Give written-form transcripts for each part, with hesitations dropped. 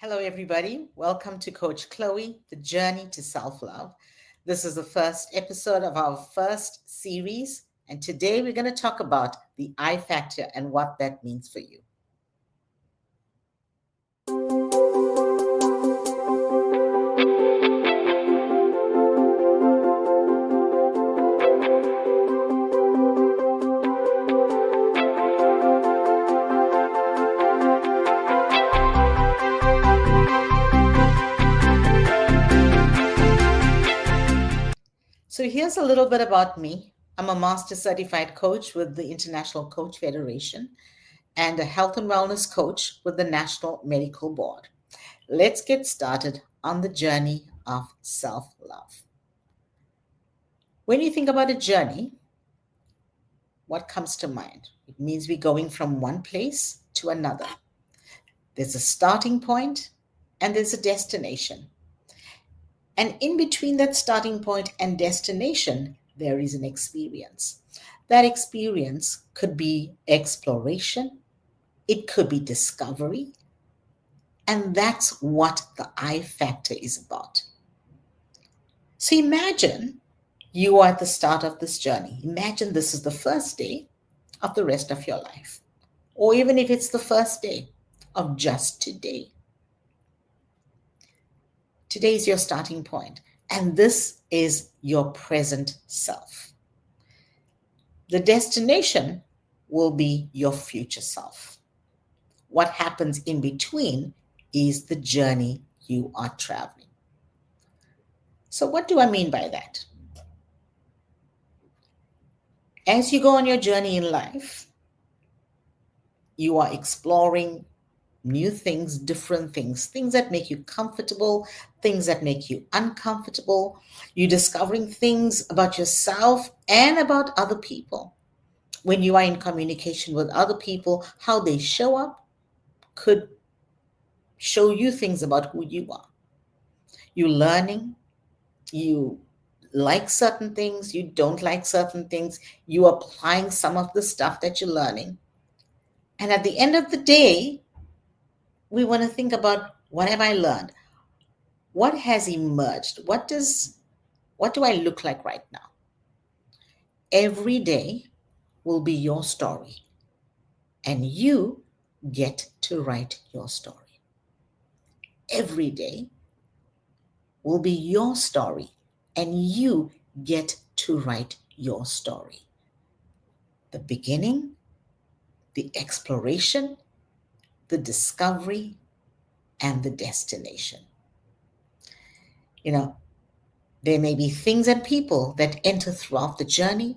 Hello, everybody. Welcome to Coach Chloe, the journey to self love. This is the first episode of our first series, and today we're going to talk about the I factor and what that means for you. So, here's a little bit about me. I'm a master certified coach with the International Coach Federation and a health and wellness coach with the National Medical Board. Let's get started on the journey of self love. When you think about a journey, what comes to mind? It means we're going from one place to another. There's a starting point and there's a destination. And in between that starting point and destination, there is an experience. That experience could be exploration, it could be discovery, and that's what the I factor is about. So imagine you are at the start of this journey. Imagine this is the first day of the rest of your life, or even if it's the first day of just today. Today is your starting point, and this is your present self. The destination will be your future self. What happens in between is the journey you are traveling. So, what do I mean by that? As you go on your journey in life, you are exploring new things, different things, things that make you comfortable, things that make you uncomfortable. You're discovering things about yourself and about other people. When you are in communication with other people, how they show up could show you things about who you are. You're learning, you like certain things, you don't like certain things, you are applying some of the stuff that you're learning. And at the end of the day, we want to think about, what have I learned? What has emerged? What do I look like right now? Every day will be your story, and you get to write your story. Every day will be your story, and you get to write your story. The beginning, the exploration, the discovery, and the destination. You know, there may be things and people that enter throughout the journey.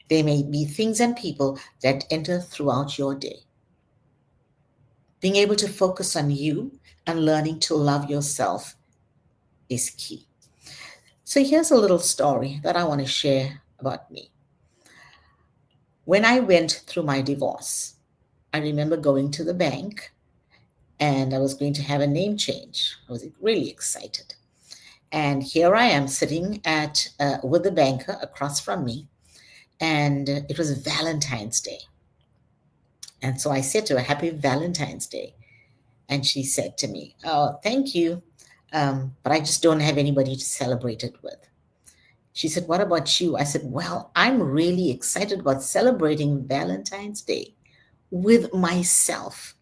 There may be things and people that enter throughout your day. Being able to focus on you and learning to love yourself is key. So here's a little story that I want to share about me. When I went through my divorce, I remember going to the bank and I was going to have a name change. I was really excited. And here I am sitting with the banker across from me, and it was Valentine's Day. And so I said to her, Happy Valentine's Day. And she said to me, Oh, thank you, but I just don't have anybody to celebrate it with. She said, What about you? I said, Well, I'm really excited about celebrating Valentine's Day with myself.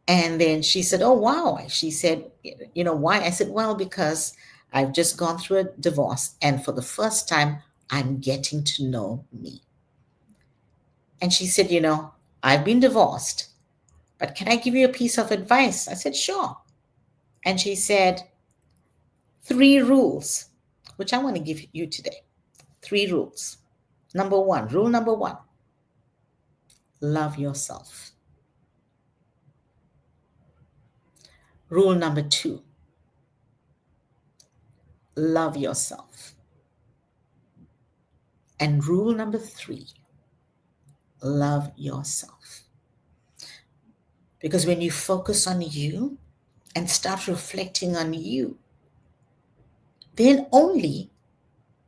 And then she said, Oh, wow. She said, Why? I said, Well, because I've just gone through a divorce, and for the first time, I'm getting to know me. And she said, I've been divorced, but can I give you a piece of advice? I said, Sure. And she said, 3 rules, which I want to give you today. 3 rules. Rule number one, love yourself. Rule number 2, love yourself. And rule number 3, love yourself. Because when you focus on you and start reflecting on you, then only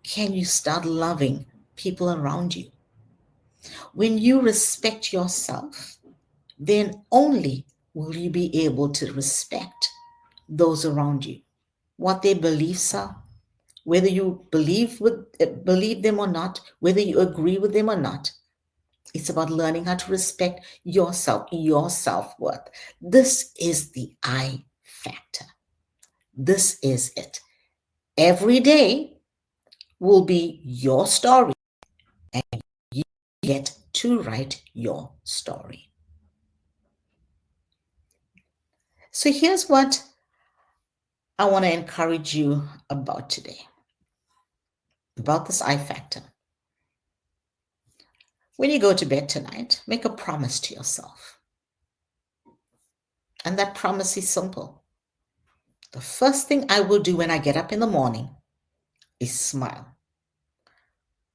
can you start loving people around you. When you respect yourself, then only will you be able to respect those around you, what their beliefs are, whether you believe them or not, whether you agree with them or not. It's about learning how to respect yourself, your self-worth. This is the I factor. This is it. Every day will be your story, and you get to write your story. So here's what I want to encourage you about today, about this I factor. When you go to bed tonight, make a promise to yourself. And that promise is simple. The first thing I will do when I get up in the morning is smile.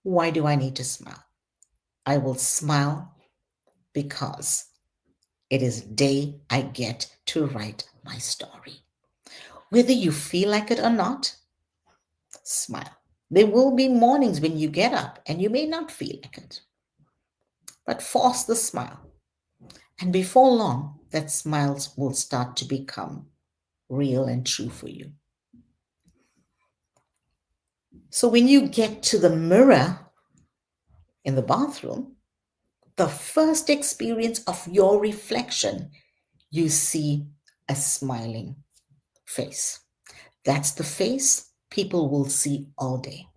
Why do I need to smile? I will smile because it is the day I get to write my story. Whether you feel like it or not, smile. There will be mornings when you get up and you may not feel like it, but force the smile. And before long, that smile will start to become real and true for you. So when you get to the mirror in the bathroom, the first experience of your reflection, you see a smiling face. That's the face people will see all day.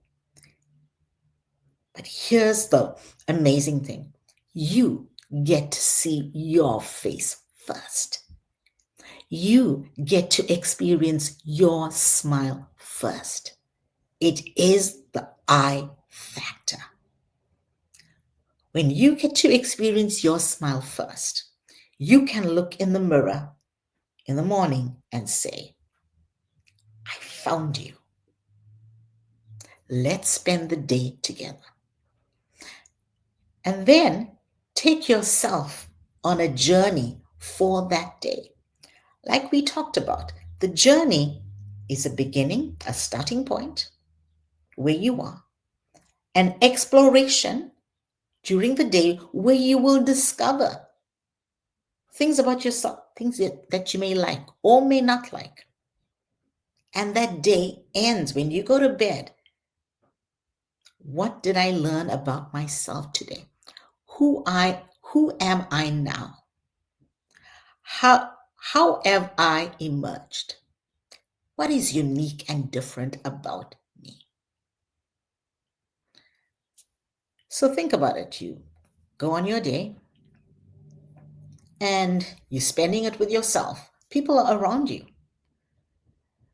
But here's the amazing thing. You get to see your face first. You get to experience your smile first. It is the I factor. When you get to experience your smile first, you can look in the mirror in the morning and say, I found you. Let's spend the day together. And then take yourself on a journey for that day. Like we talked about, the journey is a beginning, a starting point where you are, an exploration during the day where you will discover things about yourself, things that you may like or may not like. And that day ends when you go to bed. What did I learn about myself today? Who am I now? How have I emerged? What is unique and different about me? So think about it. You go on your day and you're spending it with yourself. People are around you.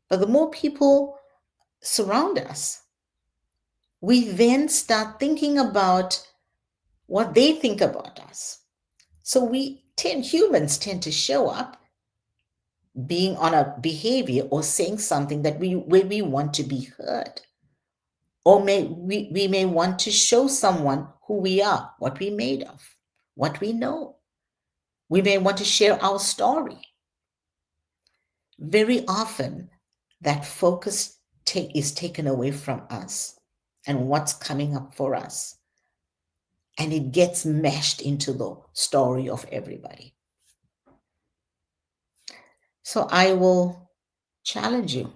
But the more people surround us, we then start thinking about what they think about us. So humans tend to show up being on a behavior or saying something where we want to be heard. Or we may want to show someone who we are, what we're made of, what we know. We may want to share our story. Very often, that focus is taken away from us and what's coming up for us. And it gets meshed into the story of everybody. So I will challenge you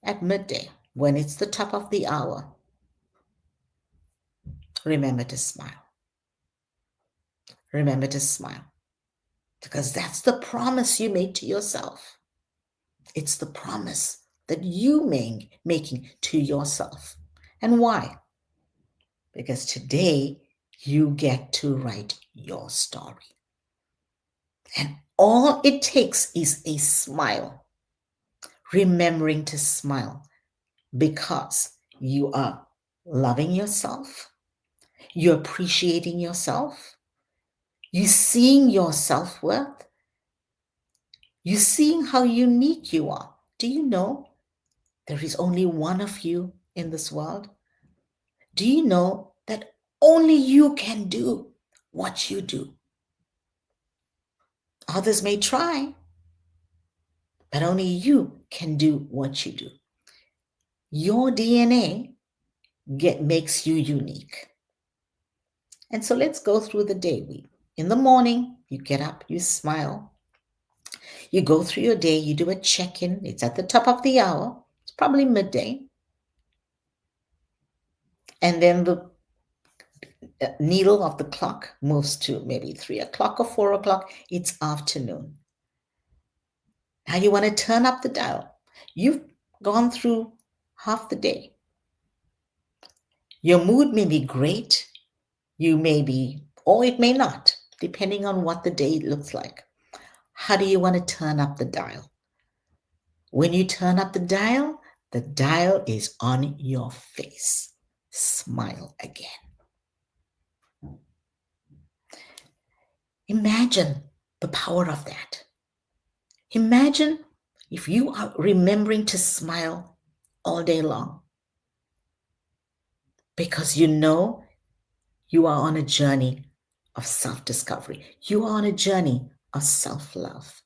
at midday when it's the top of the hour. Remember to smile. Remember to smile. Because that's the promise you made to yourself. It's the promise that you making to yourself. And why? Because today you get to write your story. And all it takes is a smile. Remembering to smile because you are loving yourself. You're appreciating yourself. You're seeing your self-worth. You're seeing how unique you are. Do you know there is only one of you in this world? Do you know that only you can do what you do? Others may try, but only you can do what you do. Your DNA makes you unique. And so let's go through the day. In the morning, you get up, you smile. You go through your day, you do a check-in. It's at the top of the hour. It's probably midday. And then the needle of the clock moves to maybe 3 o'clock or 4 o'clock. It's afternoon. Now you want to turn up the dial. You've gone through half the day. Your mood may be great. You may be, or it may not, depending on what the day looks like. How do you want to turn up the dial? When you turn up the dial is on your face. Smile again. Imagine the power of that. Imagine if you are remembering to smile all day long because you know you are on a journey of self discovery. You are on a journey of self love.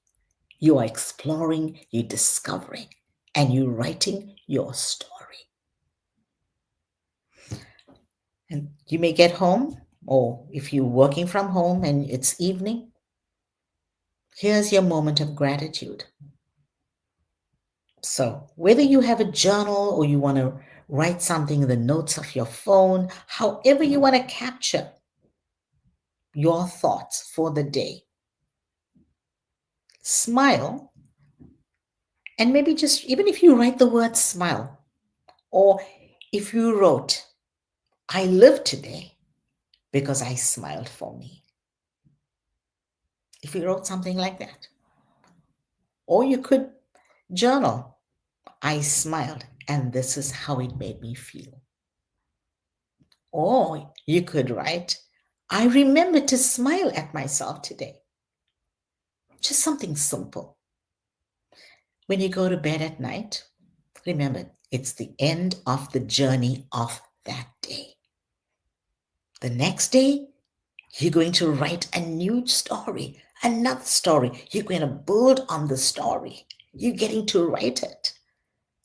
You are exploring, you're discovering, and you're writing your story. And you may get home, or if you're working from home and it's evening, here's your moment of gratitude. So, whether you have a journal or you want to write something in the notes of your phone, however you want to capture your thoughts for the day, smile. And maybe just even if you write the word smile, or if you wrote, I live today because I smiled for me. If you wrote something like that. Or you could journal, I smiled and this is how it made me feel. Or you could write, I remember to smile at myself today. Just something simple. When you go to bed at night, remember, it's the end of the journey of that day. The next day, you're going to write a new story, another story. You're going to build on the story. You're getting to write it.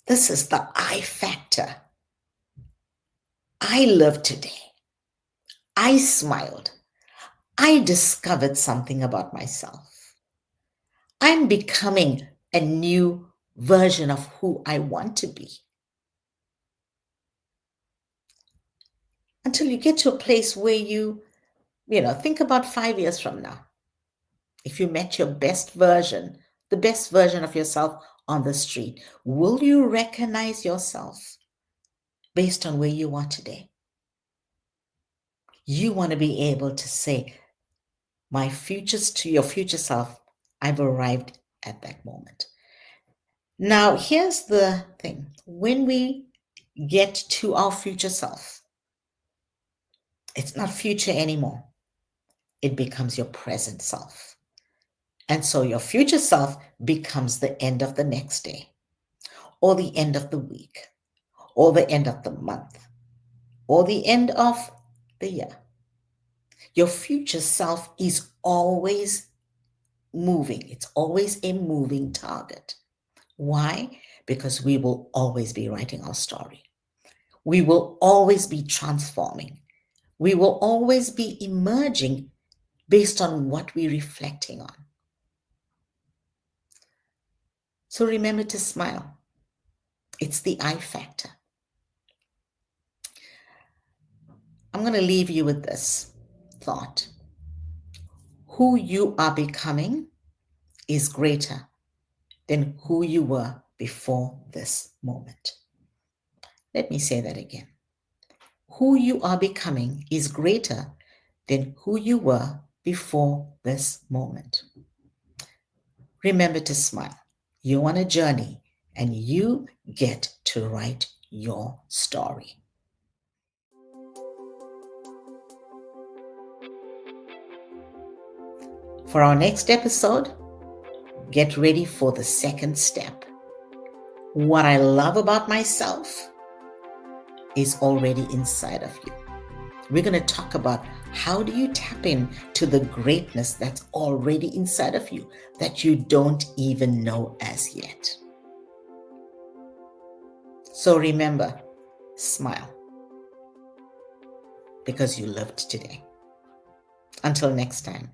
This is the I factor. I lived today. I smiled. I discovered something about myself. I'm becoming a new version of who I want to be. Until you get to a place where think about 5 years from now. If you met your best version, the best version of yourself on the street, will you recognize yourself based on where you are today? You want to be able to say, to your future self, I've arrived at that moment. Now, here's the thing. When we get to our future self, it's not future anymore. It becomes your present self. And so your future self becomes the end of the next day, or the end of the week, or the end of the month, or the end of the year. Your future self is always moving. It's always a moving target. Why? Because we will always be writing our story. We will always be transforming. We will always be emerging based on what we're reflecting on. So remember to smile. It's the I factor. I'm going to leave you with this thought. Who you are becoming is greater than who you were before this moment. Let me say that again. Who you are becoming is greater than who you were before this moment. Remember to smile. You're on a journey and you get to write your story. For our next episode, get ready for the second step. What I love about myself is already inside of you. We're going to talk about how do you tap into the greatness that's already inside of you that you don't even know as yet. So remember, smile because you lived today. Until next time.